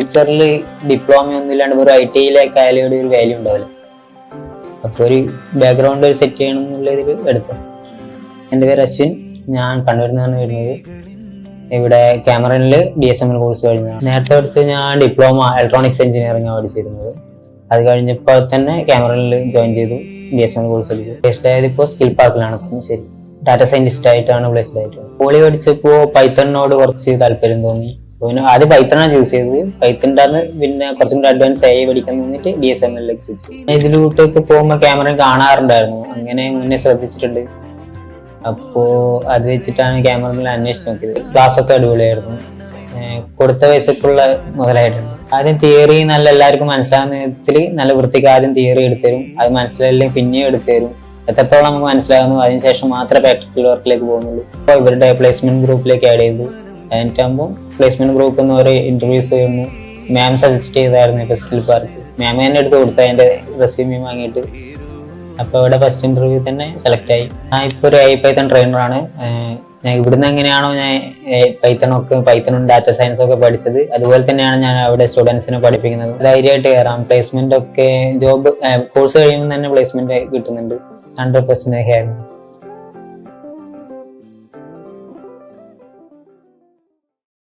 ഫ്യൂച്ചറിൽ ഡിപ്ലോമ ഒന്നും ഇല്ലാണ്ട് ഒരു IT-യിലേക്ക് ആയാലും ഒരു വാല്യൂ ഉണ്ടാവില്ല. അപ്പോൾ ഒരു ബാക്ക്ഗ്രൗണ്ട് ഒരു സെറ്റ് ചെയ്യണം എന്നുള്ള ഇതിൽ എടുത്തു. എൻ്റെ പേര് അശ്വിൻ, ഞാൻ കണ്ണൂരിൽ നിന്നാണ് വരുന്നത്. ഇവിടെ ക്യാമറയിൽ DSML കോഴ്സ് കഴിഞ്ഞതാണ്. നേരത്തെ പഠിച്ചത് ഞാൻ ഡിപ്ലോമ ഇലക്ട്രോണിക്സ് എഞ്ചിനീയറിംഗ് ആണ് പഠിച്ചിരുന്നത്. അത് കഴിഞ്ഞപ്പോൾ തന്നെ ക്യാമറയിൽ ജോയിൻ ചെയ്തു, DSML കോഴ്സ് എടുത്തു. പ്ലേസ്ഡ് ആയത് ഇപ്പോൾ സ്കിൽ പാർക്കിലാണ്. ശരി, ഡാറ്റ സയന്റിസ്റ്റ് ആയിട്ടാണ് പ്ലേസ്ഡ് ആയിട്ട്. പോളി പഠിച്ചപ്പോൾ പൈത്തണിനോട് കുറച്ച് താല്പര്യം തോന്നി. പിന്നെ ആദ്യം പൈത്തണാണ് ചൂസ് ചെയ്തത്. പൈത്തണിൻ്റെ അന്ന് പിന്നെ കുറച്ചും കൂടി അഡ്വാൻസ് AI പഠിക്കാൻ തോന്നിയിട്ട് DSML-ലേക്ക് സ്വിച്ച് ചെയ്തു. ഇതിലൂട്ടൊക്കെ പോകുമ്പോൾ ക്യാമറ കാണാറുണ്ടായിരുന്നു, അങ്ങനെ മുന്നേ ശ്രദ്ധിച്ചിട്ടുണ്ട്. അപ്പോ അത് വെച്ചിട്ടാണ് ക്യാമറയിൽ അന്വേഷിച്ച് നോക്കിയത്. ക്ലാസ് ഒക്കെ അടിപൊളിയായിരുന്നു, കൊടുത്ത പൈസക്കുള്ള മുതലായിട്ടുണ്ട്. ആദ്യം തിയറി നല്ല എല്ലാവർക്കും മനസ്സിലാകുന്ന വിധത്തിൽ നല്ല വൃത്തിക്ക് ആദ്യം തിയറി എടുത്തരും, അത് മനസ്സിലായില്ലെങ്കിൽ പിന്നെയും എടുത്തരും. എത്രത്തോളം നമുക്ക് മനസ്സിലാകുന്നു അതിനുശേഷം മാത്രമേ പ്രാക്ടിക്കൽ വർക്കിലേക്ക് പോകുന്നുള്ളൂ. അപ്പോൾ ഇവരുടെ പ്ലേസ്മെന്റ് ഗ്രൂപ്പിലേക്ക് ആഡ് ചെയ്തു. അതിനാകുമ്പോൾ പ്ലേസ്മെന്റ് ഗ്രൂപ്പിൽ നിന്ന് ഒരു ഇന്റർവ്യൂസ് ചെയ്യുന്നു. മാം സജസ്റ്റ് ചെയ്തായിരുന്നു ഇപ്പോൾ സ്കിൽ പാർക്ക്. മാം തന്നെ എടുത്ത് കൊടുത്തു അതിന്റെ റെസ്യൂമി വാങ്ങിയിട്ട്. അപ്പോൾ ഇവിടെ ഫസ്റ്റ് ഇന്റർവ്യൂ തന്നെ സെലക്ട് ആയി. ഞാൻ ഇപ്പോൾ ഒരു പൈത്തൺ ട്രെയിനറാണ്. ഞാൻ ഇവിടുന്ന് എങ്ങനെയാണോ ഞാൻ പൈത്തണും ഡാറ്റ സയൻസും ഒക്കെ പഠിച്ചത്, അതുപോലെ തന്നെയാണ് ഞാൻ അവിടെ സ്റ്റുഡൻസിനെ പഠിപ്പിക്കുന്നത്. ധൈര്യമായിട്ട് കയറാം. പ്ലേസ്മെന്റ് ഒക്കെ ജോബ് കോഴ്സ് കഴിയുമ്പോൾ തന്നെ പ്ലേസ്മെന്റ് കിട്ടുന്നുണ്ട്. 100% ആയിരുന്നു.